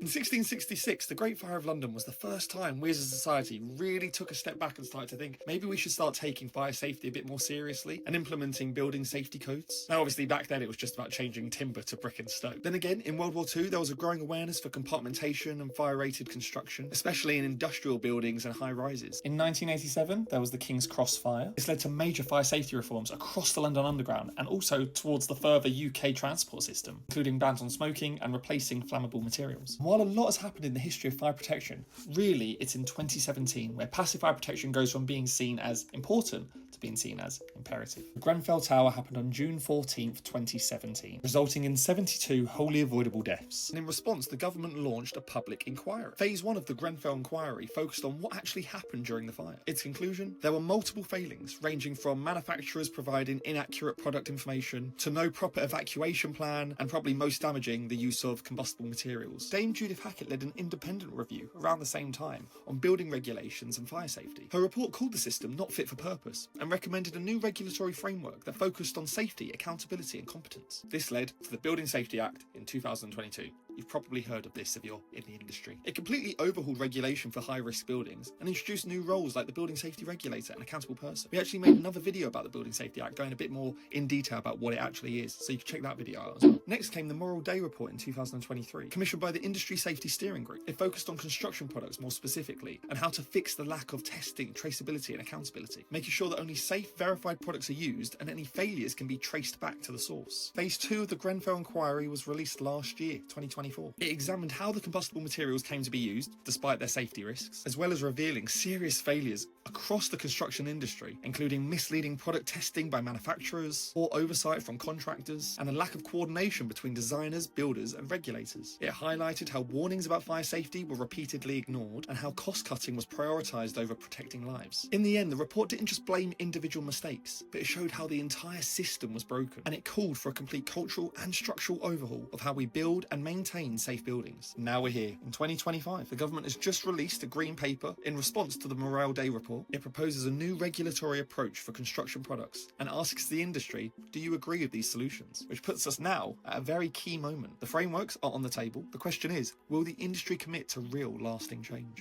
1666, the Great Fire of London was the first time we as a society really took a step back and started to think maybe we should start taking fire safety a bit more seriously and implementing building safety codes. Now obviously back then it was just about changing timber to brick and stone. Then again, in World War II there was a growing awareness for compartmentation and fire-rated construction, especially in industrial buildings and high rises. In 1987 there was the King's Cross fire. This led to major fire safety reforms across the London Underground and also towards the further UK transport system, including bans on smoking and replacing flammable materials. While a lot has happened in the history of fire protection, really it's in 2017 where passive fire protection goes from being seen as important to being seen as imperative. The Grenfell Tower happened on June 14th, 2017, resulting in 72 wholly avoidable deaths. And in response, the government launched a public inquiry. Phase 1 of the Grenfell inquiry focused on what actually happened during the fire. Its conclusion? There were multiple failings, ranging from manufacturers providing inaccurate product information to no proper evacuation plan, and probably most damaging, the use of combustible materials. Dame Judith Hackett led an independent review around the same time on building regulations and fire safety. Her report called the system not fit for purpose and recommended a new regulatory framework that focused on safety, accountability and competence. This led to the Building Safety Act in 2022. You've probably heard of this if you're in the industry. It completely overhauled regulation for high-risk buildings and introduced new roles like the Building Safety Regulator and accountable person. We actually made another video about the Building Safety Act, going a bit more in detail about what it actually is, so you can check that video out as well. Next came the Moral Day Report in 2023, commissioned by the Industry Safety Steering Group. It focused on construction products more specifically and how to fix the lack of testing, traceability and accountability, making sure that only safe, verified products are used and any failures can be traced back to the source. Phase 2 of the Grenfell inquiry was released last year, 2024. It examined how the combustible materials came to be used, despite their safety risks, as well as revealing serious failures across the construction industry, including misleading product testing by manufacturers, poor oversight from contractors, and a lack of coordination between designers, builders, and regulators. It highlighted how warnings about fire safety were repeatedly ignored, and how cost-cutting was prioritised over protecting lives. In the end, the report didn't just blame individual mistakes, but it showed how the entire system was broken, and it called for a complete cultural and structural overhaul of how we build and maintain safe buildings. Now we're here, in 2025. The government has just released a green paper in response to the Morale Day report. It proposes a new regulatory approach for construction products and asks the industry, do you agree with these solutions? Which puts us now at a very key moment. The frameworks are on the table. The question is, will the industry commit to real lasting change?